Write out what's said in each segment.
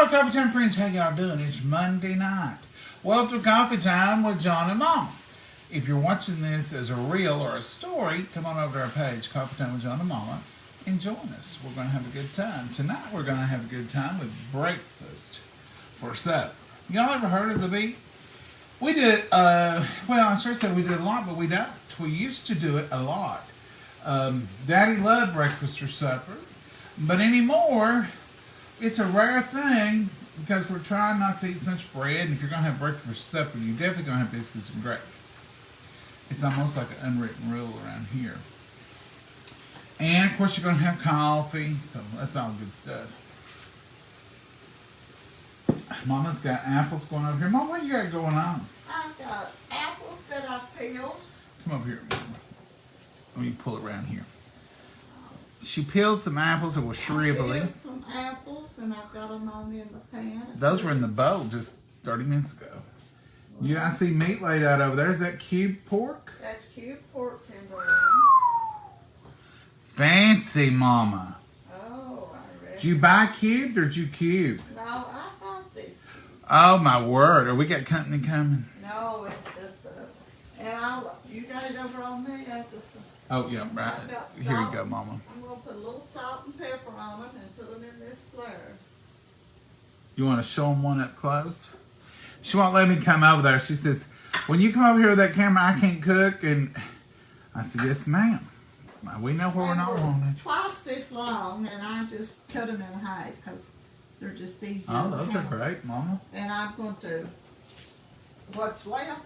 Hello, Coffee Time friends. How y'all doing? It's Monday night. Welcome to Coffee Time with John and Mom. If you're watching this as a reel or a story, come on over to our page, Coffee Time with John and Mama, and join us. We're going to have a good time. Tonight we're going to have a good time with breakfast for supper. Y'all ever heard of the beat? We did, well, I sure said we did a lot, but we don't. We used to do it a lot. Daddy loved breakfast for supper, but anymore, it's a rare thing because we're trying not to eat so much bread. And if you're going to have breakfast for supper, you're definitely going to have biscuits and gravy. It's almost like an unwritten rule around here. And of course, you're going to have coffee, so that's all good stuff. Mama's got apples going over here. Mom, what you got going on? I've got apples that I've peeled. Come over here, Mama. Let me pull it around here. She peeled some apples that were shrivelly. Peeled some apples, and I've got them on in the pan. Those were in the bowl just 30 minutes ago. Yeah, I see meat laid out over there. Is that cube pork? That's cube pork tenderloin. Fancy, Mama. Oh, I read. Did you buy cubed or did you cube? No, I bought this. Oh, my word. Are we got company coming? No, it's just us. And you got it over on me. I just. Oh, yeah, right. I've got Here you salt. go, Mama. I'm going to put a little salt and pepper on them and put them in this flare. You want to show them one up close? She won't let me come over there. She says, when you come over here with that camera, I can't cook. And I said, yes, ma'am. We know where we're not wanted. Twice this long, and I just cut them in half because they're just easy. Oh, those are great, Mama. And I'm going to, what's left,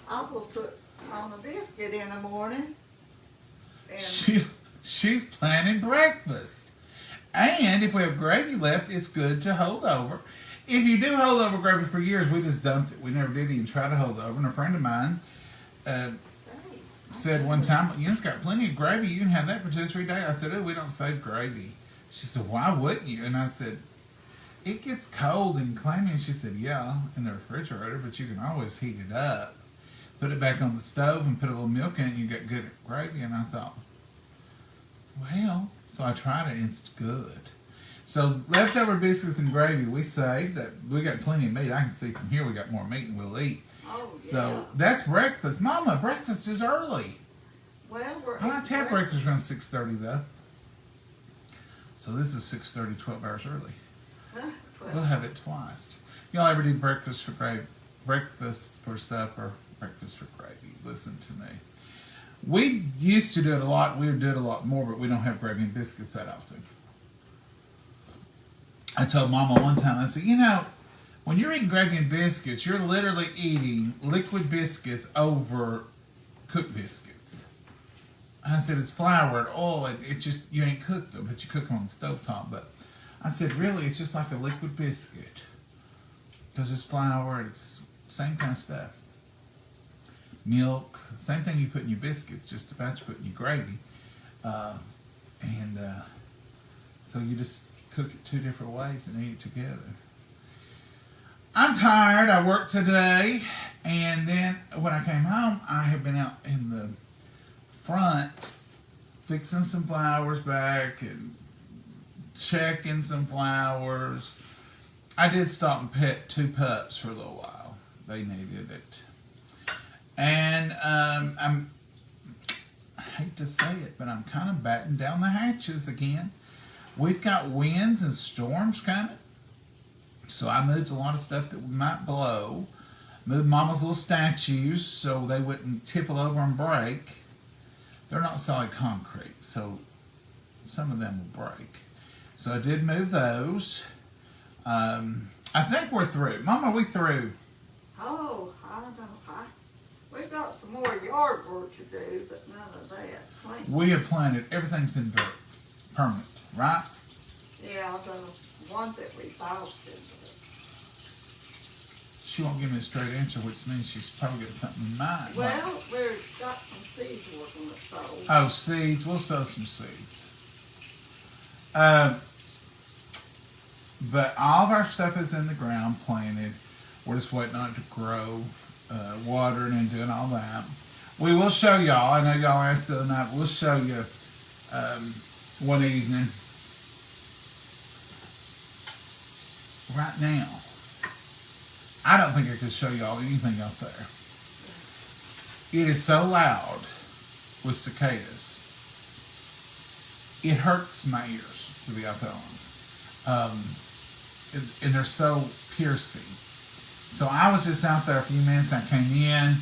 I will put on a biscuit in the morning. And She's planning breakfast. And if we have gravy left, it's good to hold over. If you do hold over gravy for years, we just dumped it. We never did even try to hold over. And a friend of mine said one time, "It's got plenty of gravy. You can have that for 2 or 3 days." I said, "Oh, we don't save gravy." She said, "Why wouldn't you?" And I said, "It gets cold and clammy." And she said, "Yeah, in the refrigerator, but you can always heat it up. Put it back on the stove and put a little milk in it, and you get good gravy." And I thought, well, so I tried it, and it's good. So leftover biscuits and gravy, we saved. That we got plenty of meat. I can see from here we got more meat than we'll eat. oh, yeah. So that's breakfast. Mama, breakfast is early. Well, we're I like to have breakfast around 6:30 though. So this is 6:30, 12 hours early. We'll have it twice. Y'all ever do breakfast for supper, breakfast for gravy? Listen to me. We used to do it a lot. We would do it a lot more, but we don't have gravy and biscuits that often. I told Mama one time, I said, when you're eating gravy and biscuits, you're literally eating liquid biscuits over cooked biscuits. I said, it's flour and oil. It just, you ain't cooked them, but you cook them on the stovetop. But I said, really, it's just like a liquid biscuit. Because it's flour, it's same kind of stuff. Milk, same thing you put in your biscuits, just about you put in your gravy. So you just cook it 2 different ways and eat it together. I'm tired. I worked today, and then when I came home, I have been out in the front fixing some flowers back and checking some flowers. I did stop and pet 2 pups for a little while. They needed it. And I hate to say it, but I'm kind of batting down the hatches again. We've got winds and storms coming. So I moved a lot of stuff that might blow. Moved Mama's little statues so they wouldn't tipple over and break. They're not solid concrete, so some of them will break. So I did move those. I think we're through. Mama, are we through? Oh, I don't know. We've got some more yard work to do, but none of that. We have planted. Everything's in dirt. Permanent, right? Yeah, the ones that we bought. She won't give me a straight answer, which means she's probably got something in mind. Well, we've got some seeds we're going to sow. Oh, seeds. We'll sow some seeds. But all of our stuff is in the ground planted. We're just waiting on it to grow, watering and doing all that. We will show y'all. I know y'all asked the other night. We'll show you one evening right now, I don't think I could show y'all anything out there. It is so loud with cicadas. It hurts my ears to be out there on. And they're so piercing. So I was just out there a few minutes. I came in,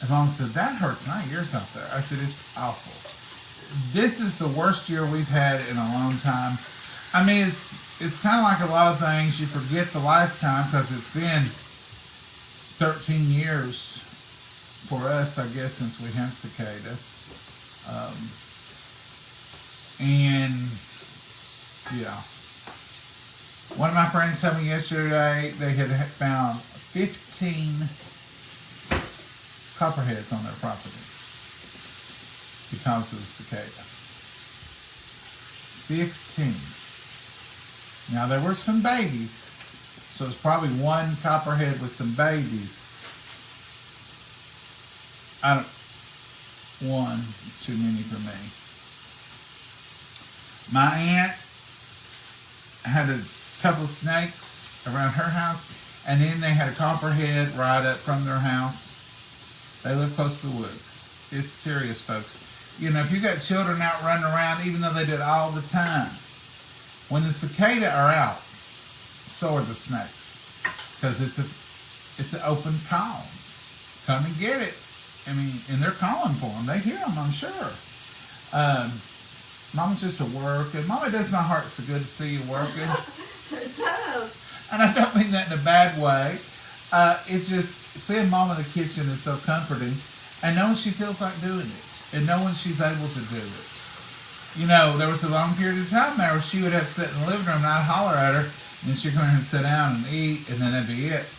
and Mom said, "That hurts my ears out there." I said, "It's awful. This is the worst year we've had in a long time." I mean, it's kind of like a lot of things. You forget the last time because it's been 13 years for us, I guess, since we had cicada. And yeah, one of my friends told me yesterday they had found 15 copperheads on their property because of the cicada. 15. Now there were some babies, so it's probably one copperhead with some babies. One, it's too many for me. My aunt had a couple of snakes around her house, and then they had a copperhead right up from their house. They live close to the woods. It's serious, folks. You know, if you got children out running around, even though they do it all the time, when the cicada are out, so are the snakes, because it's an open call. Come and get it. I mean, and they're calling for them. They hear them, I'm sure. Mama's just a work, and Mama does my heart so good to see you working. It does. And I don't mean that in a bad way. It's just seeing Mama in the kitchen is so comforting, and knowing she feels like doing it, and knowing she's able to do it. You know, there was a long period of time there where she would have to sit in the living room and I'd holler at her, and then she'd come in and sit down and eat, and then that'd be it.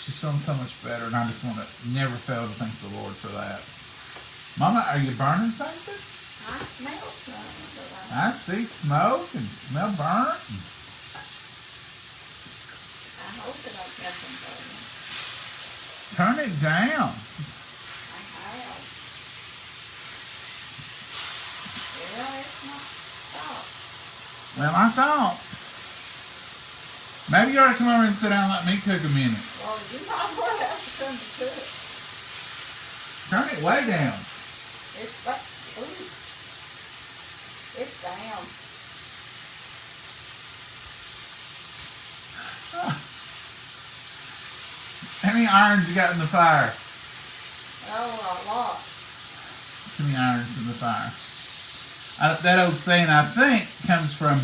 She's feeling so much better, and I just want to never fail to thank the Lord for that. Mama, are you burning something? I smell something. I see smoke and smell burnt. I hope it don't catch them burning. Turn it down. I have. Well, it's not stopped. Well, I thought. Maybe you ought to come over and sit down and let me cook a minute. Well, you might as well have to come to cook. Turn it way down. It's like, ooh. It's down. How many irons you got in the fire? Oh, a lot. Too many irons in the fire. That old saying, I think, comes from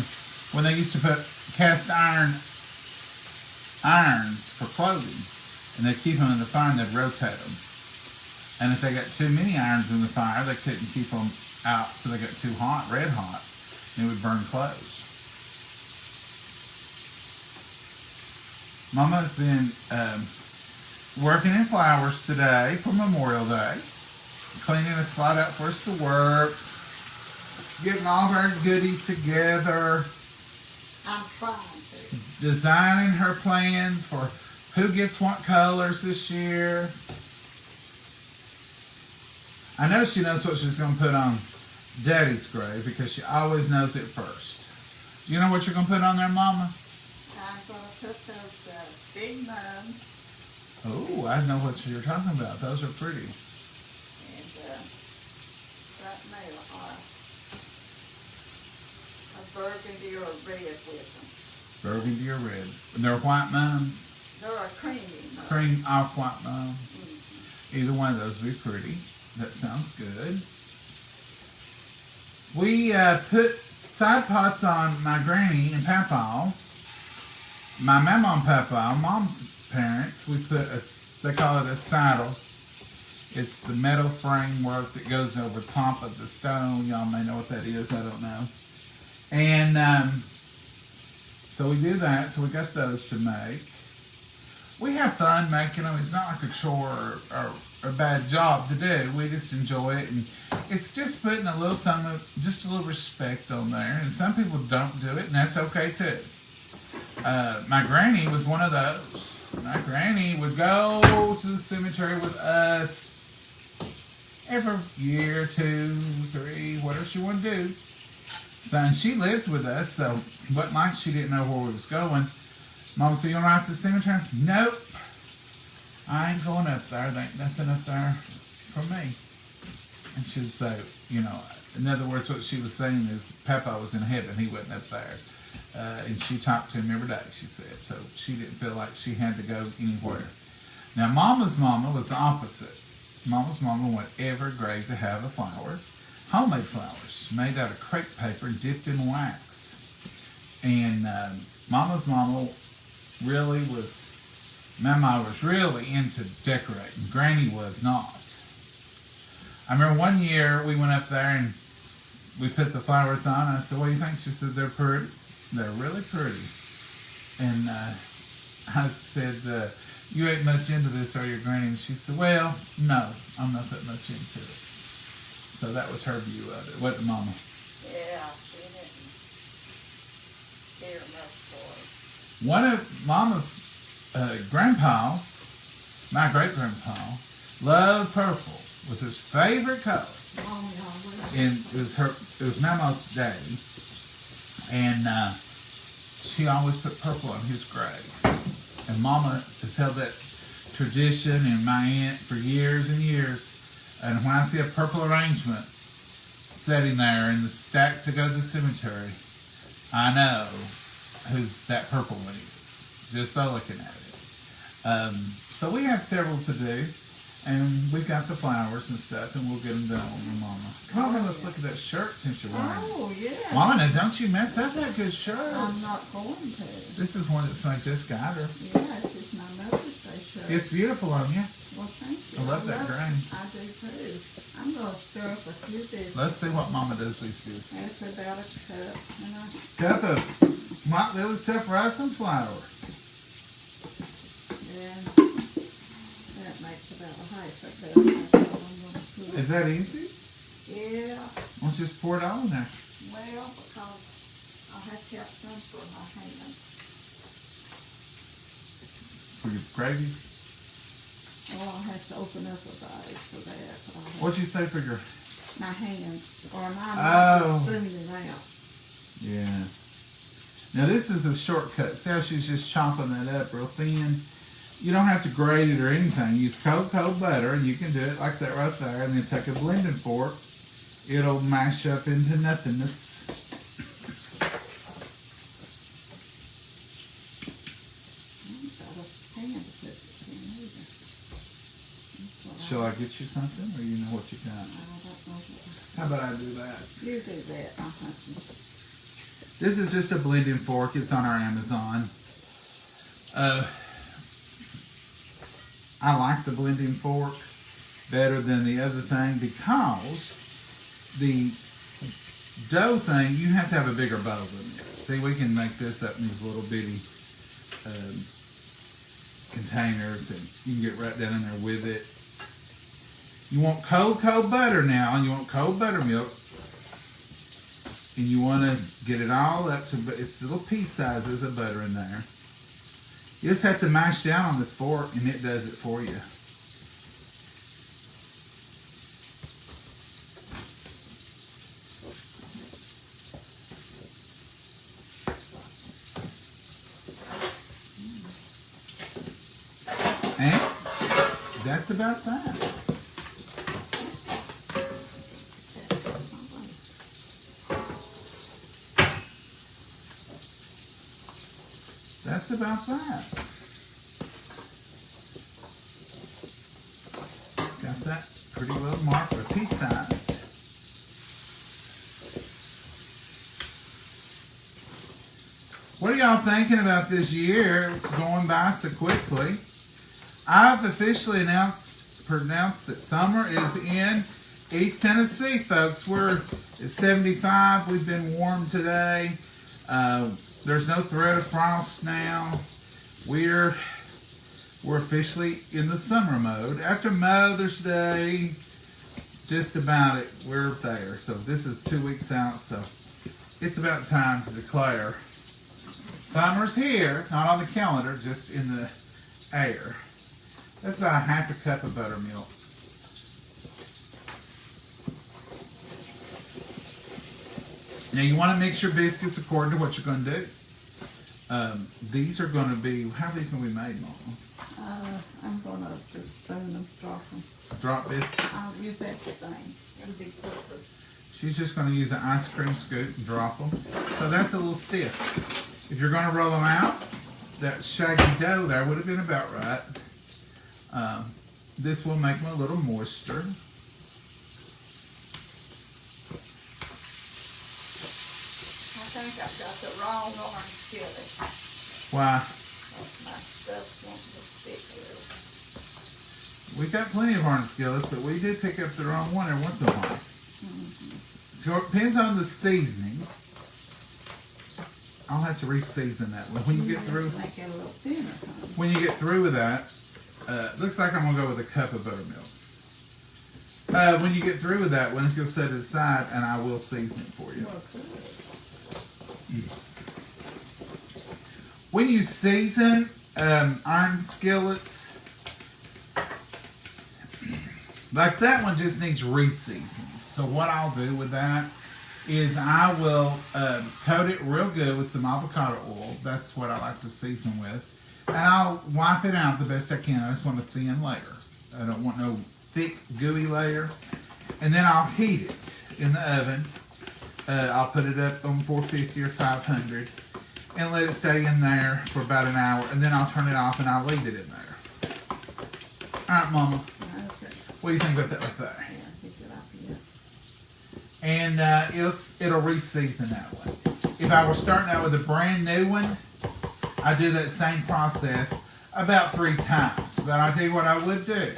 when they used to put cast iron irons for clothing, and they'd keep them in the fire and they'd rotate them. And if they got too many irons in the fire, they couldn't keep them out, so they got too hot, red hot, and it would burn clothes. Mama's been working in flowers today for Memorial Day, cleaning a spot out for us to work, getting all of our goodies together, I'm trying to. designing her plans for who gets what colors this year. I know she knows what she's going to put on Daddy's grave because she always knows it first. Do you know what you're going to put on there, Mama? I'm going to put those big mums Oh, I know what you're talking about. Those are pretty. and right now a burgundy or a red with them. Burgundy or red. And they're white mums. They're a creamy mum. Cream off-white mum. Mm-hmm. Either one of those would be pretty. That sounds good. We put side pots on my granny and Papa. My mama and Papa, Mom's parents, we put they call it a saddle. It's the metal framework that goes over top of the stone. Y'all may know what that is. I don't know. And so we do that. So we got those to make. We have fun making them. It's not like a chore or a bad job to do. We just enjoy it, and it's just putting a little something, just a little respect on there. And some people don't do it, and that's okay too. My granny was one of those. My granny would go to the cemetery with us every year, 2, 3, whatever she wanted to do. So, and she lived with us, so it wasn't like she didn't know where we was going. Mama, so you want to ride to the cemetery? Nope. I ain't going up there. There ain't nothing up there for me. And she'd say, you know, in other words, what she was saying is Papa was in heaven. He wasn't up there. And she talked to him every day, she said. So she didn't feel like she had to go anywhere. Now, Mama's mama was the opposite. Mama's mama wanted every grave to have a flower. Homemade flowers made out of crepe paper dipped in wax. And Mama's mama really was, Mama was really into decorating. Granny was not. I remember one year we went up there and we put the flowers on. I said, what do you think? She said, they're pretty. They're really pretty. And I said, you ain't much into this, are you, Granny? And she said, well, no, I'm not that much into it. So that was her view of it. Wasn't it, Mama? Yeah, she didn't care much for it. One of Mama's grandpa, my great-grandpa, loved purple. Was his favorite color. Oh, yeah, And it was Mama's day. And she always put purple on his grave. And Mama has held that tradition and my aunt for years and years. And when I see a purple arrangement sitting there in the stack to go to the cemetery, I know whose that purple one is, just by looking at it. So we have several to do. And we got the flowers and stuff, and we'll get them done on your Mama. Come on, let's look at that shirt since you're wearing it. Oh, yeah. Mama, now don't you mess up that good shirt. I'm not going to. This is one that's I just got her. Yeah, this is my Mother's Day shirt. It's beautiful on you. Well, thank you. I love that grain. I do too. I'm going to stir up a few biscuits. Let's see what Mama does with these biscuits. That's about a cup. And Cup of white lily self-rice and flour. and that makes about a half a cup. That's all I'm going to put. Is that easy? Yeah. Why don't you just pour it all in there? Well, because I'll have to have some for my hand. For your gravy? Well, I'll have to open up a bag for that. But I'll have What'd you say for your... my hands, or mine Oh. might be spooning it out. Yeah. Now this is a shortcut. See how she's just chopping that up real thin? You don't have to grate it or anything. Use cold butter, and you can do it like that right there, and then take a blending fork. It'll mash up into nothingness. Shall I get you something, or you know what you got? How about I do that? You do that. This is just a blending fork. It's on our Amazon. I like the blending fork better than the other thing because the dough thing, you have to have a bigger bowl than this. See, we can make this up in these little bitty containers, and you can get right down in there with it. You want cold butter now, and you want cold buttermilk, and you want to get it all up to, it's little pea sizes of butter in there. You just have to mash down on this fork, and it does it for you. And that's about that. That's about that. Got that pretty well marked with pea size. What are y'all thinking about this year going by so quickly? I've officially pronounced that summer is in East Tennessee, folks. We're at 75. We've been warm today. There's no threat of frost now. We're officially in the summer mode. After Mother's Day, just about it, we're there. So this is 2 weeks out, so it's about time to declare summer's here, not on the calendar, just in the air. That's about a half a cup of buttermilk. Now you want to mix your biscuits according to what you're going to do. These are going to be, how are these going to be made, Mama? I'm gonna just spoon them, drop them. Drop biscuit? I'll use that thing. It'll be quicker. She's just going to use an ice cream scoop and drop them. So that's a little stiff. If you're going to roll them out, that shaggy dough there would have been about right. This will make them a little moister. I think I've got the wrong orange skillet. Why? That's my stuff wanting to stick a little. We've got plenty of orange skillets, but we did pick up the wrong one every once in a while. So it depends on the seasoning. I'll have to re-season that one. When you get through, Make it a little thinner, huh? when you get through with that, looks like I'm gonna go with a cup of buttermilk. When you get through with that one, you'll set it aside, and I will season it for you. Well, good. When you season iron skillets, like that one just needs re-seasoning. So what I'll do with that is I will coat it real good with some avocado oil. That's what I like to season with. And I'll wipe it out the best I can. I just want a thin layer. I don't want no thick, gooey layer. And then I'll heat it in the oven. I'll put it up on 450 or 500 and let it stay in there for about an hour. And then I'll turn it off and I'll leave it in there. All right, Mama. Okay. What do you think about that right there? Yeah, pick it up here. And it'll re-season that one. If I were starting out with a brand new one, I do that same process about 3 times. But I'll tell you what I would do.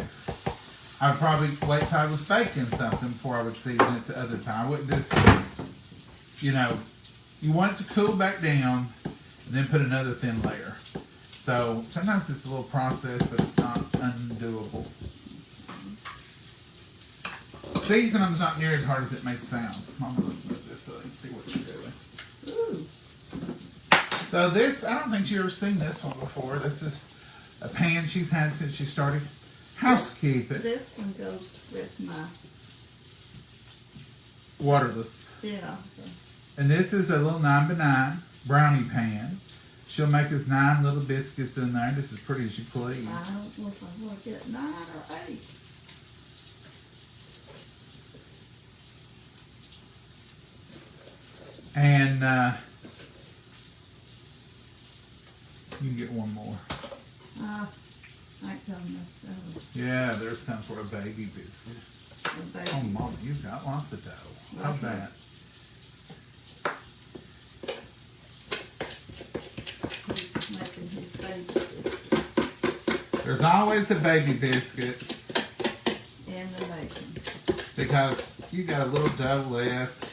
I'd probably wait till I was baking something before I would season it the other time. I wouldn't just, you want it to cool back down and then put another thin layer. So sometimes it's a little process, but it's not undoable. Seasoning them's not near as hard as it may sound. Mama, let's move this so I can see what you're doing. Ooh. So this, I don't think you've ever seen this one before. This is a pan she's had since she started housekeeping. This one goes with my, Waterless. yeah. And this is a little 9x9 brownie pan. She'll make us 9 little biscuits in there, just as pretty as you please. I don't know if I'm going to get 9 or 8. And you can get one more. I ain't telling this. Yeah, there's time for a baby biscuit. Oh, Mama, you've got lots of dough. How that? He's making his baby biscuit There's always a baby biscuit in the bacon. because you got a little dough left.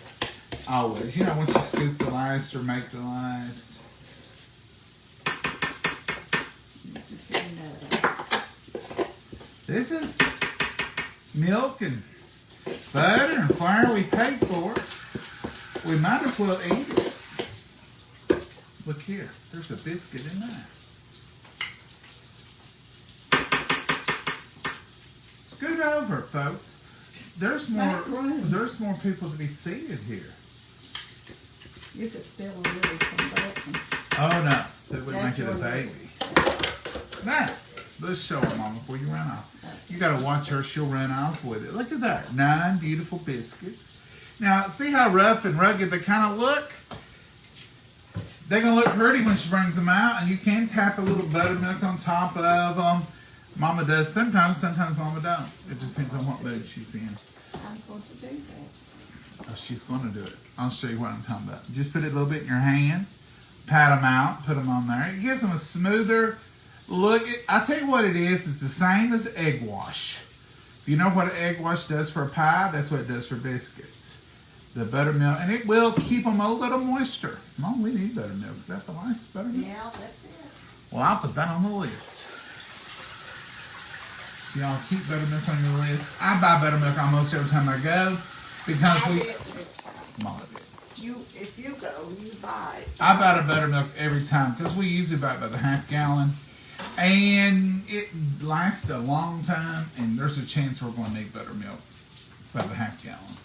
Always. Once you scoop the last or make the last. This is milk and butter and flour we paid for. We might as well eat it. Look here. There's a biscuit in there. Scoot over, folks. There's more people to be seated here. You could still really some bacon. Oh no, that would That's make it a what it baby. Now, let's show her, Mama, before you run off. You gotta watch her, she'll run off with it. Look at that, 9 beautiful biscuits. Now, see how rough and rugged they kind of look? They're gonna look pretty when she brings them out, and you can tap a little buttermilk on top of them. Mama does sometimes Mama don't. It depends on what mood she's in. I'm supposed to do that. Oh, she's going to do it. I'll show you what I'm talking about. Just put it a little bit in your hand, pat them out, put them on there. It gives them a smoother look. I'll tell you what it is. It's the same as egg wash. You know what an egg wash does for a pie? That's what it does for biscuits. The buttermilk, and it will keep them a little moisture. Mom, we need buttermilk. Is that the last buttermilk? Yeah, that's it. Well, I'll put that on the list. Y'all keep buttermilk on your list. I buy buttermilk almost every time I go because I we. did this time. Mama did. If you go, you buy it. I buy the buttermilk every time because we usually buy it by the half gallon, and it lasts a long time. And there's a chance we're going to need buttermilk by the half gallon.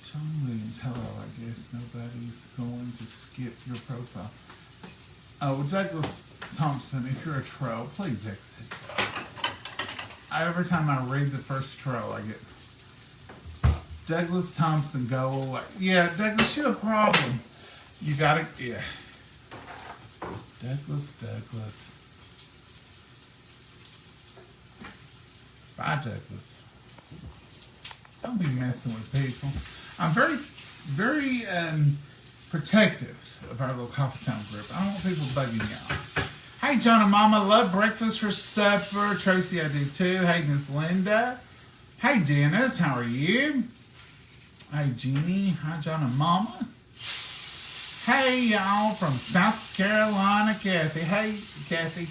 Sean Williams, hello. I guess nobody's going to skip your profile. Oh, Douglas Thompson, if you're a troll, please exit. Every time I read the first troll, I get Douglas Thompson, go away. Yeah, Douglas, you a problem. You gotta, yeah. Douglas. Bye, Douglas. Don't be messing with people. I'm very protective of our little coffee time group. I don't want people bugging y'all. Hey, John and Mama, love breakfast for supper. Tracy, I do too. Hey, Miss Linda. Hey, Dennis, how are you? Hey, Jeannie. Hi, John and Mama. Hey, y'all from South Carolina, Kathy. Hey, Kathy.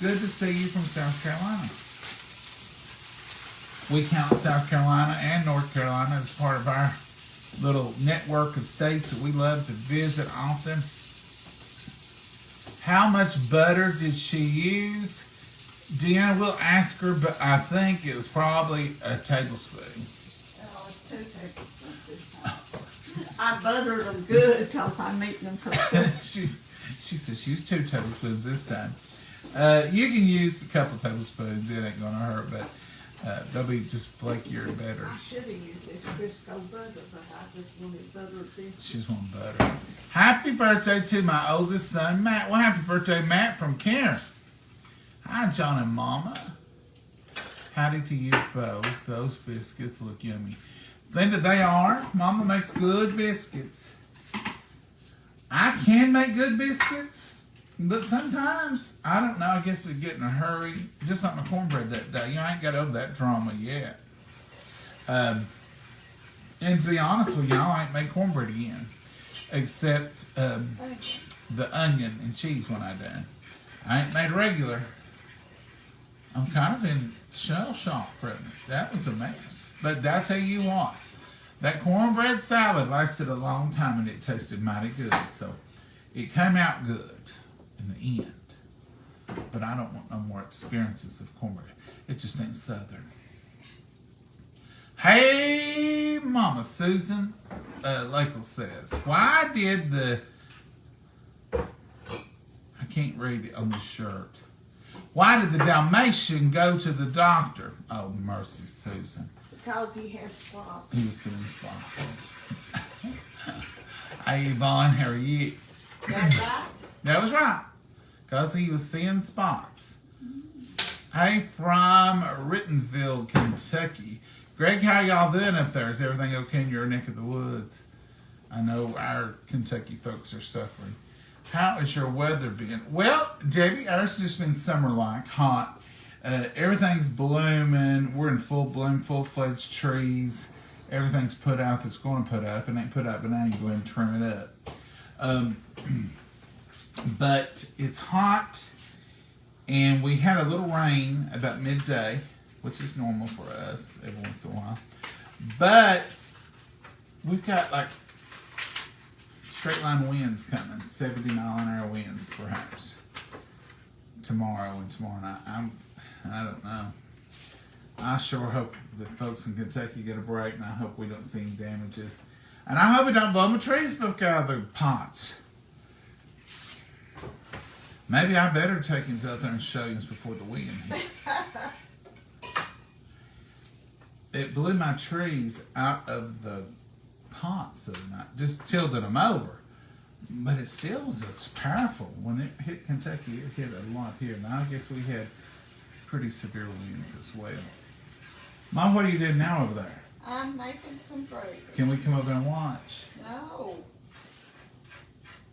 Good to see you from South Carolina. We count South Carolina and North Carolina as part of our little network of states that we love to visit often. How much butter did she use? Deanna, we'll ask her, but I think it was probably a tablespoon. Oh, it's 2 tablespoons this time. I buttered them good because I'm making them for she said she used 2 tablespoons this time. You can use a couple tablespoons. It ain't going to hurt, but they'll be just flakier and better. I should have used this Crisco butter, but I just wanted buttered this. She just wanted butter. Happy birthday to my oldest son, Matt. Well, happy birthday, Matt, from Karen. Hi, John and Mama. Howdy to you both. Those biscuits look yummy. Linda, they are. Mama makes good biscuits. I can make good biscuits, but sometimes, I don't know, I guess I get in a hurry. Just like my cornbread that day. You know, I ain't got over that drama yet. And to be honest with y'all, I ain't made cornbread again. Except the onion and cheese when I done. I ain't made regular. I'm kind of in shell shock from it. That was a mess. But I tell you what, that cornbread salad lasted a long time and it tasted mighty good. So it came out good in the end. But I don't want no more experiences of cornbread. It just ain't Southern. Hey, Mama Susan, Lakel says, why did I can't read it on the shirt. Why did the Dalmatian go to the doctor? Oh, mercy, Susan. Because he had spots. He was seeing spots. Hey, Yvonne, how are you? That right? That was right. Because he was seeing spots. Hey, from Rittensville, Kentucky. Greg, how y'all doing up there? Is everything okay in your neck of the woods? I know our Kentucky folks are suffering. How has your weather been? Well, JB, ours just been summer-like, hot. Everything's blooming. We're in full bloom, full-fledged trees. Everything's put out that's going to put out. If it ain't put out but now, you go ahead and trim it up. But it's hot, and we had a little rain about midday, which is normal for us every once in a while. But we've got like straight line winds coming, 70-mile-an-hour winds perhaps tomorrow and tomorrow night. I don't know. I sure hope that folks in Kentucky get a break, and I hope we don't see any damages. And I hope we don't blow my trees back out of the pots. Maybe I better take him out there and show you before the wind hits. It blew my trees out of the pots of the night, just tilted them over. But it still was powerful. When it hit Kentucky, it hit a lot here. Now, I guess we had pretty severe winds as well. Mom, what are you doing now over there? I'm making some gravy. Can we come over and watch? No.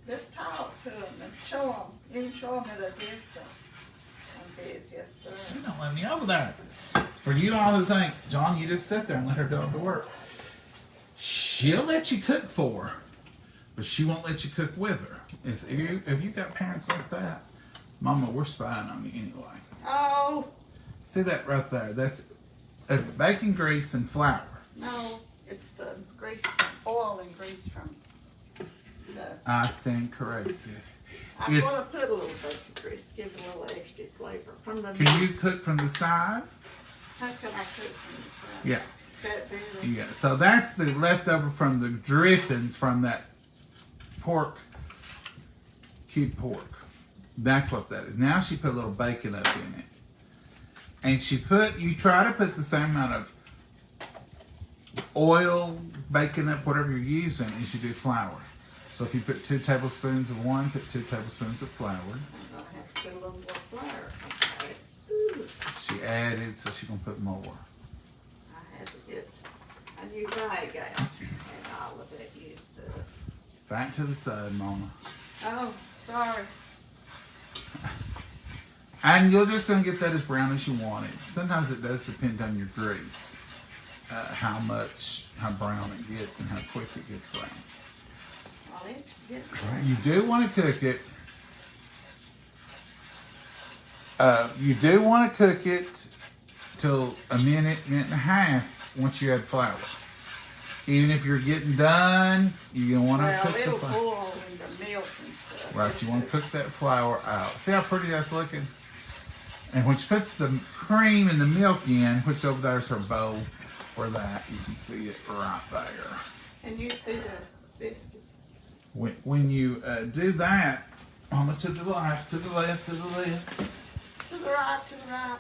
Just talk to them and show them. You can show them at a distance. I'm busy, yes, You sir. don't let me over there. For you all who think, John, you just sit there and let her do all the work. She'll let you cook for her, but she won't let you cook with her. If you got parents like that, Mama, we're spying on you anyway. Oh, See that right there? That's bacon grease and flour. no, it's the grease, oil and grease from the... I stand corrected. I'm It's- going to put a little bacon grease, give it a little extra flavor. From the... Can you cook from the side? How can I cook from the side? Yeah. Is that better? Yeah. So that's the leftover from the drippings from that pork, cube pork. That's what that is. Now she put a little bacon up in it. And you try to put the same amount of oil, bacon up, whatever you're using, as you do flour. So if you put 2 tablespoons of one, put 2 tablespoons of flour. I'm gonna have to put a little more flour. Okay. Ooh, She added, so she's gonna put more. I had to get a new bag out, and all of it used up. Back to the side, Mama. Oh, sorry. And you're just gonna get that as brown as you want it. Sometimes it does depend on your grease, how brown it gets and how quick it gets brown. Well, it's getting brown. You do want to cook it. You do want to cook it till a minute and a half once you add flour. Even if you're getting done, you're gonna want to cook the Well, it'll flour. boil in the milk and stuff. Right, you want to cook that flour out. See how pretty that's looking? And when she puts the cream and the milk in, which over there's her bowl for that, you can see it right there. And you see the biscuits? When you do that, Mama, to the left, to the left, to the left. To the right, to the right.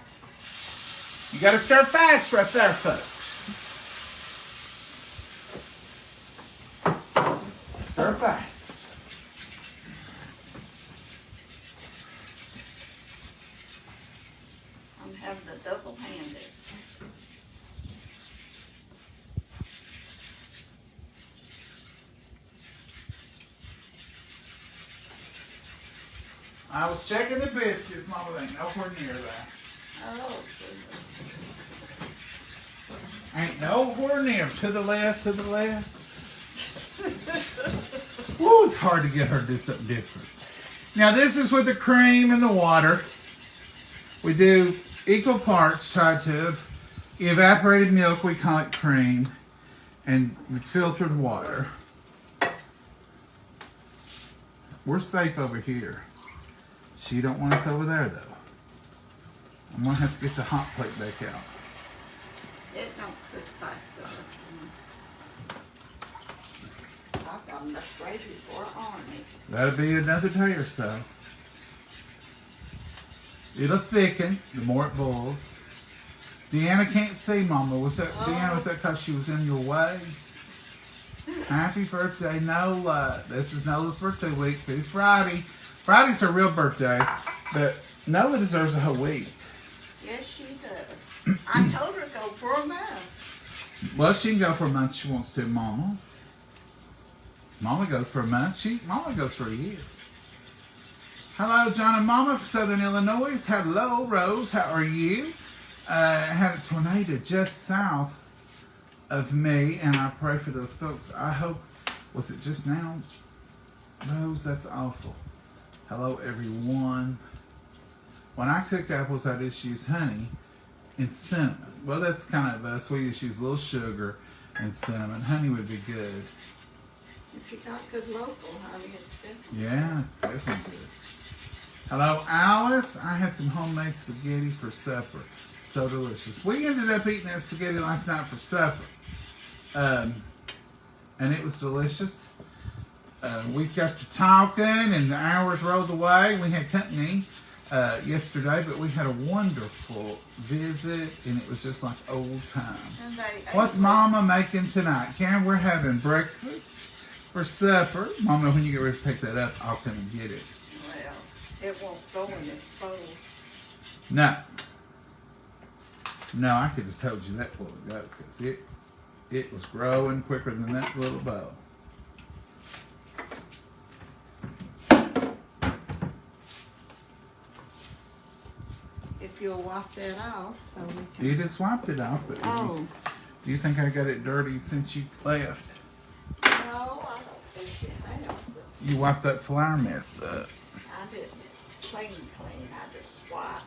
You got to stir fast right there, folks. Stir fast. I'm having a double-handed. I was checking the biscuits, Mama. They ain't nowhere near that. Oh, goodness. Ain't nowhere near. To the left, to the left. Woo, it's hard to get her to do something different. Now this is with the cream and the water. We do equal parts. Try to evaporated milk, we call it cream, and filtered water. We're safe over here. She don't want us over there though. I'm gonna have to get the hot plate back out. It don't cook fast enough. I've got enough gravy for an army. That'll be another day or so. It'll thicken the more it boils. Deanna can't see, Mama. Was that Deanna? Was that because she was in your way? Happy birthday, Nola. This is Nola's birthday week. Through Friday. Friday's her real birthday, but Nola deserves a whole week. Yes, she does. I told her to go for a month. Well, she can go for a month if she wants to, Mama. Mama goes for a month. Mama goes for a year. Hello, John and Mama from Southern Illinois. Hello, Rose. How are you? Had a tornado just south of me, and I pray for those folks. I hope, was it just now? Rose, that's awful. Hello, everyone. When I cook apples, I just use honey and cinnamon. Well, that's kind of sweet. Just use a little sugar and cinnamon. Honey would be good. If you got good local honey, it's good. Yeah, it's definitely good. Hello, Alice. I had some homemade spaghetti for supper. So delicious. We ended up eating that spaghetti last night for supper. And it was delicious. We got to talking and the hours rolled away. We had company yesterday, but we had a wonderful visit and it was just like old times. And they What's ate Mama making tonight? Karen, we're having breakfast for supper. Mama, when you get ready to pick that up, I'll come and get it. Well, it won't go in this bowl. No. No, I could have told you that while ago because it was growing quicker than that little bowl. If you'll wipe that off so we can... You just wiped it off, but Oh, do you think I got it dirty since you left? no, I don't think you have, but You wiped that flour mess up. I didn't clean. I just wiped.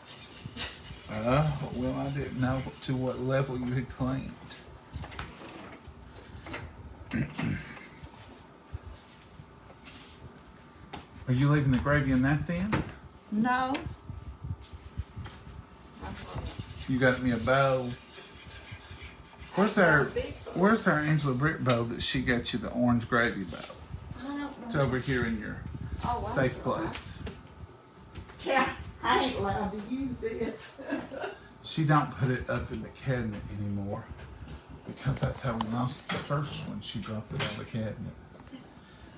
Well, I didn't know to what level you had cleaned. Are you leaving the gravy in that then? No. You got me a bowl. Where's our Angela Brick bowl that she got you, the orange gravy bowl? I don't know. It's over here in your Oh, safe that's right. place. Yeah, I ain't allowed to use it. She don't put it up in the cabinet anymore because that's how we lost the first one. She dropped it on the cabinet.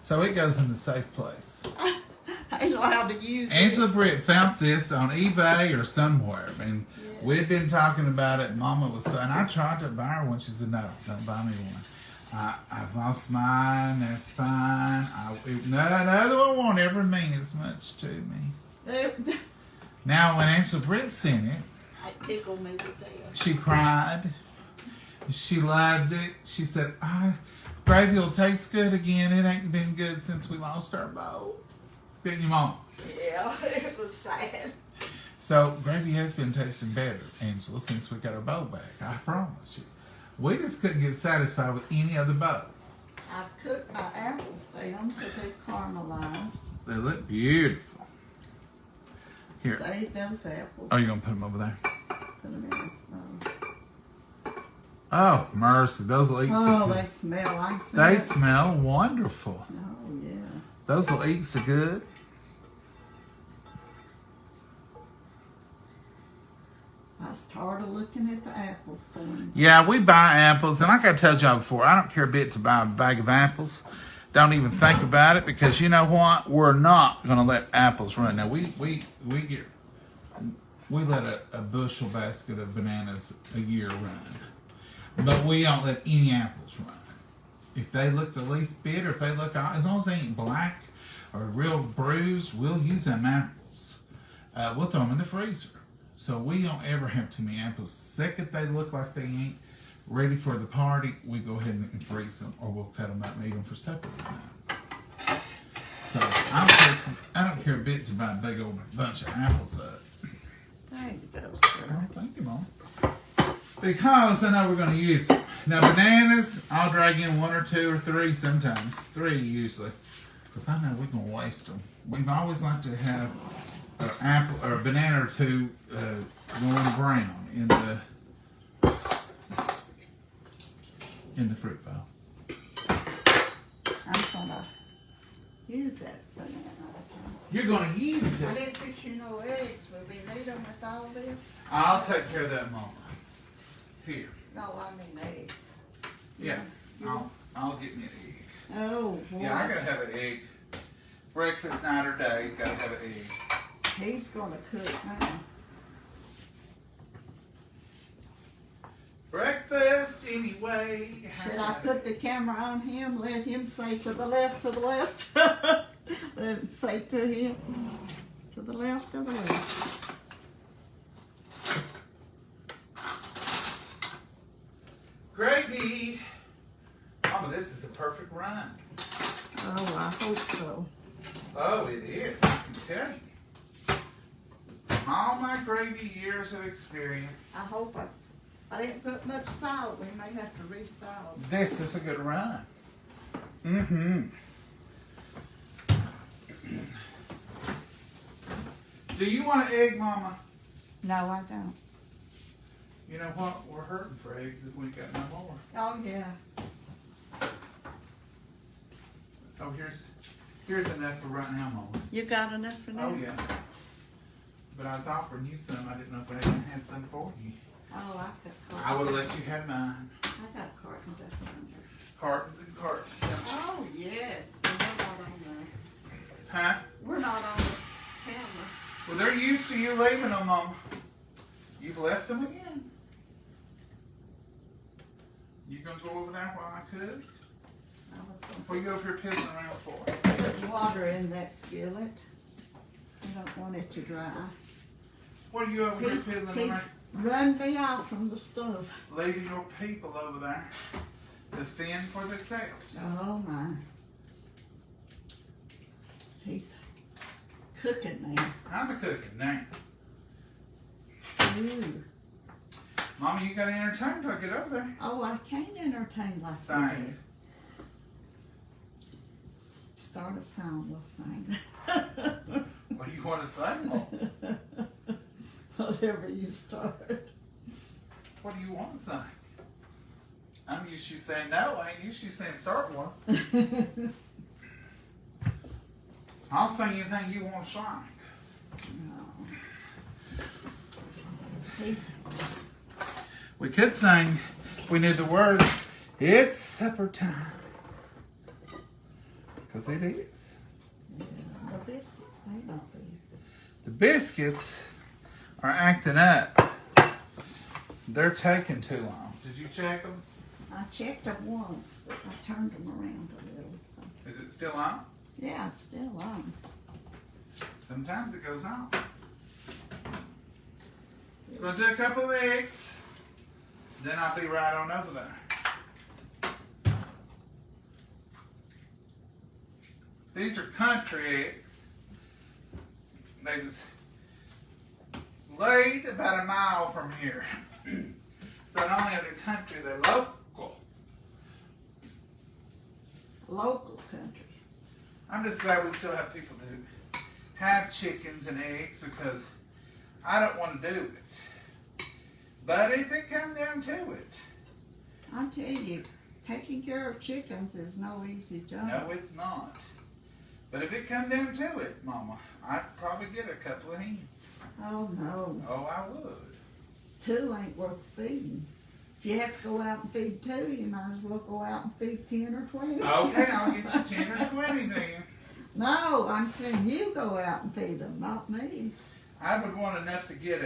So it goes in the safe place. I ain't allowed to use Angela it. Britt found this on eBay or somewhere, and Yeah. we'd been talking about it. Mama was saying, I tried to buy her one. She said, no, don't buy me one. I've lost mine. That's fine. Another one won't ever mean as much to me. Now, when Angela Britt seen it, It tickled me to death. she cried. She loved it. She said, gravy will taste good again. It ain't been good since we lost our bowl. Didn't you, Mom? Yeah, it was sad. So, gravy has been tasting better, Angela, since we got our bowl back. I promise you. We just couldn't get satisfied with any other bowl. I've cooked my apples down so they've caramelized. They look beautiful. Here. Save those apples. Oh, you going to put them over there? Put them in this bowl. Oh, mercy. Those will eat so Oh, good. they smell. I can smell They it. smell wonderful. Oh, yeah. Those will eat so good. I was tired of looking at the apples for him. Yeah, we buy apples, and like I told y'all before, I don't care a bit to buy a bag of apples. Don't even think about it, because you know what? We're not going to let apples run. Now, we let a bushel basket of bananas a year run, but we don't let any apples run. If they look the least bit, or if they look, as long as they ain't black or real bruised, we'll use them apples. We'll throw them in the freezer. So we don't ever have too many apples. The second they look like they ain't ready for the party, we go ahead and freeze them, or we'll cut them up and eat them for supper tonight. So I don't care a bit to buy a big old bunch of apples up. There you go, Oh, sir. thank you, Mom. Because I know we're going to use them. Now, bananas, I'll drag in 1 or 2 or 3 sometimes. 3 usually. Because I know we're going to waste them. We've always liked to have an apple or a banana or 2 going brown in the fruit bowl. I'm gonna use that banana. You're going to use I it. didn't think you know eggs. Will we need them with all this? I'll take care of that, Mama. Here. No, I mean eggs. Yeah. I'll get me an egg. Oh, boy. Yeah, I gotta have an egg. Breakfast, night or day, gotta have an egg. He's gonna cook now. Breakfast anyway. Should I put the camera on him? Let him say to the left, to the left. Let him say to him. To the left, to the left. Gravy. Mama, this is the perfect run. Oh, I hope so. Oh, it is. I can tell you. All my gravy years of experience. I hope I didn't put much salt. We may have to re-salt. This is a good run. Mm-hmm. Do you want an egg, Mama? No, I don't. You know what? We're hurting for eggs if we ain't got no more. Oh, yeah. Oh, here's enough for right now, Mama. You got enough for now? Oh, yeah. But I was offering you some. I didn't know if I even had some for you. Oh, I've got cartons. I would have let you have mine. I got cartons up under. Cartons and cartons. don't you? Oh, yes. But we're not on Huh? we're not on the camera. Well, they're used to you leaving them, Mama. You've left them again. You gonna go over there while I cook? I was gonna What are you over here piddling around for? put water in that skillet. I don't want it to dry. What are you over here He's piddling around? run me off from the stove. Leaving your people over there to fend for themselves. Oh my. He's cooking now. I'm a cooking now. Ooh. Mama, you gotta entertain till I get over there. Oh, I can't entertain like Sing. that. Start a song, we'll sing. What do you want to say, Mama? Whatever you start. What do you want to say? I'm used to you saying no. I ain't used to you saying start one. I'll sing anything you want to sing. No. He's, We could sing, if we knew the words, it's supper time. Because it is. the biscuits may not be. The biscuits are acting up. They're taking too long. Did you check them? I checked them once, but I turned them around a little. So. Is it still on? Yeah, it's still on. Sometimes it goes on. Gonna do a couple of eggs. Then I'll be right on over there. These are country eggs. They was laid about a mile from here. So not only are they country, they're local. Local country. I'm just glad we still have people who have chickens and eggs because I don't want to do it. But if it comes down to it, I tell you, taking care of chickens is no easy job. no, it's not. But if it comes down to it, Mama, I'd probably get a couple of hens. Oh no, Oh, I would. 2 ain't worth feeding. If you have to go out and feed 2, you might as well go out and feed 10 or 20. Okay, I'll get you 10 or 20 then. No, I'm saying you go out and feed them, not me. I would want enough to get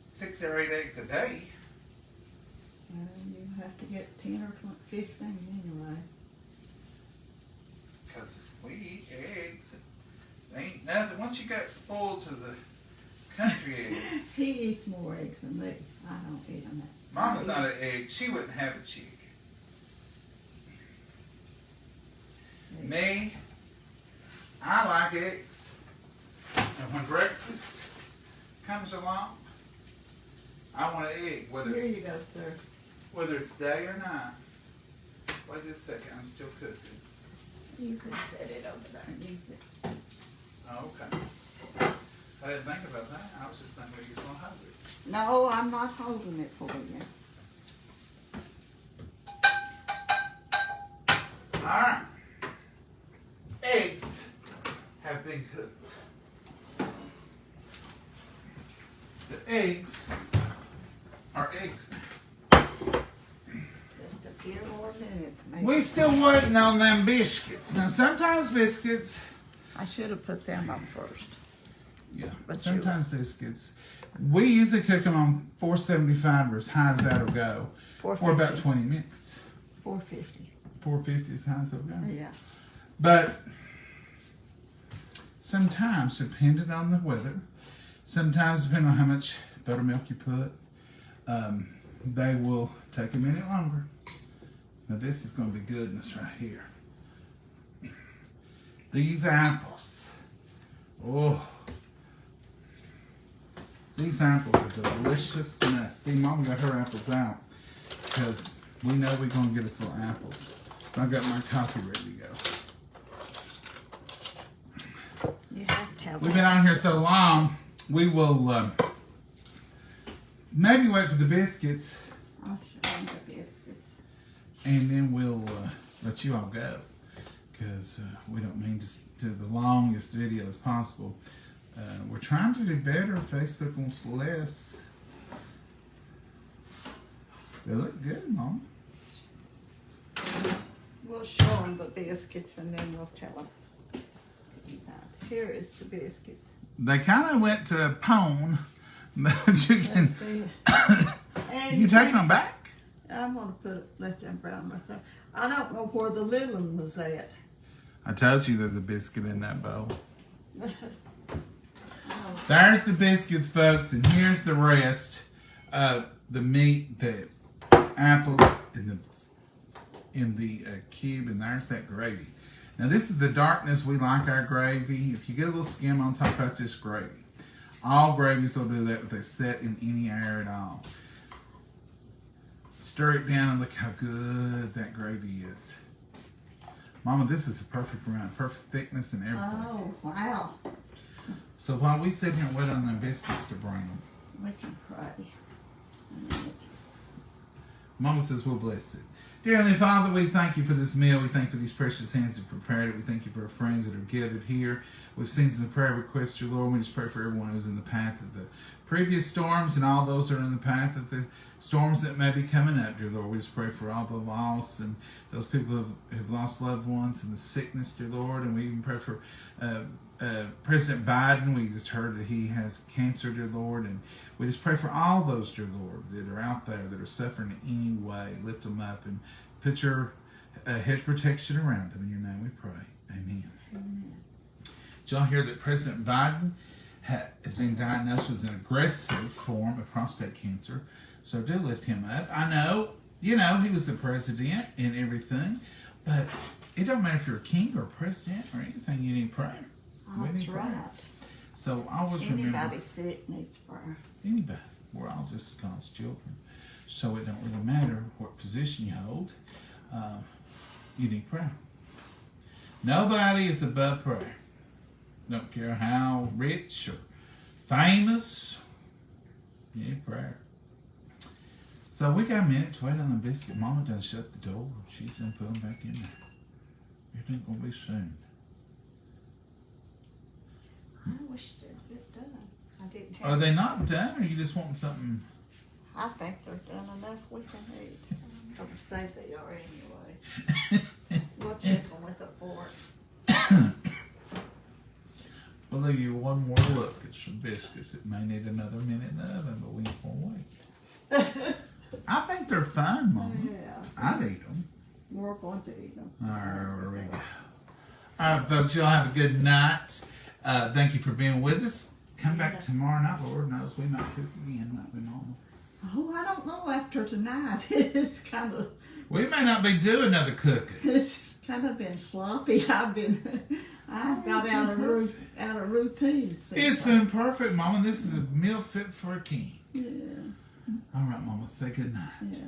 6 or 8 eggs a day. You have to get 10 or 20, 15 anyway. Because we eat eggs. They ain't nothing. Once you got spoiled to the country eggs. He eats more eggs than me. I don't eat them. Mama's not an egg. She wouldn't have a chicken. Me, I like eggs. And when breakfast comes along, I want an egg, Here you go, sir. whether it's day or night. Wait just a second, I'm still cooking. You can set it over there and use it. Oh, okay. I didn't think about that. I was just thinking you was going to hold it. No, I'm not holding it for you. All right. Eggs have been cooked. The eggs are eggs. Just a few more minutes, maybe. We still waiting on them biscuits. Now sometimes biscuits, I should have put them on first. yeah, But sometimes biscuits, we usually cook them on 475 or as high as that'll go for about 450. 20 minutes. 450. 450 is high as it'll go. Yeah. But sometimes, depending on the weather, sometimes depending on how much buttermilk you put, they will take a minute longer. Now this is going to be goodness right here. These apples, oh, these apples are deliciousness. See, Mom got her apples out because we know we're going to get us little apples. I got my coffee ready to go. You have to have We've been on here so long, we will maybe wait for the biscuits I'll show them the biscuits. and then we'll let you all go because we don't mean to do the longest video as possible. We're trying to do better. Facebook wants less. They look good, Mom. We'll show them the biscuits and then we'll tell them. Here is the biscuits. They kind of went to a pone, but you can. Let's see. You taking them back? I'm gonna let them brown right there. I don't know where the little one was at. I told you there's a biscuit in that bowl. Oh, There's the biscuits, folks, and here's the rest of the meat, the apples, in the cube, and there's that gravy. Now this is the darkness we like our gravy. If you get a little skim on top, that's just gravy. All gravies will do that if they set in any air at all. Stir it down and look how good that gravy is. Mama, this is a perfect amount, perfect thickness and everything. oh, wow. So while we sit here and wait on them biscuits to brown, We can pray. Mama says we'll bless it. Dear Heavenly Father, we thank you for this meal. We thank you for these precious hands that prepared it. We thank you for our friends that are gathered here. We've seen some prayer requests, dear Lord. We just pray for everyone who's in the path of the previous storms and all those who are in the path of the storms that may be coming up, dear Lord. We just pray for all the loss and those people who have lost loved ones and the sickness, dear Lord. And we even pray for President Biden. We just heard that he has cancer, dear Lord. And we just pray for all those, dear Lord, that are out there that are suffering in any way. Lift them up and put your hedge protection around them. In your name we pray. Amen. Amen. Did y'all hear that President Biden has been diagnosed with an aggressive form of prostate cancer? So do lift him up. I know, he was the president and everything, but it don't matter if you're a king or a president or anything, you need prayer. Oh, We that's need prayer. right. So always remember, Anybody sick needs prayer. anybody, we're all just God's children. So it don't really matter what position you hold, you need prayer. Nobody is above prayer. Don't care how rich or famous, you need prayer. So we got a minute to wait on the biscuit. Mama done shut the door. She's gonna put them back in there. Everything's gonna be soon. I wish they'd get done. I didn't Are have. they not done, or you just wanting something? I think they're done enough we can eat. I'm gonna say they are anyway. We'll check them with a fork. We'll leave you one more look at some biscuits. It may need another minute in the oven, but we ain't gonna wait. I think they're fine, Mama. Yeah. I'd eat them. We're going to eat them. There we go. All right, folks, y'all have a good night. Thank you for being with us. Come back Yes. tomorrow night. Lord knows we might cook again, might be Mama. Oh, I don't know after tonight. It's kind of doing another cooking. it's kind of been sloppy. I've got out of routine. It's been perfect, Mama. This is a meal fit for a king. Yeah. All right, Mama. Say good night. Yeah.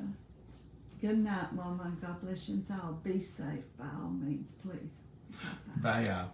Good night, Mama, and God bless you all. Be safe by all means, please. Bye-bye. Bye, y'all.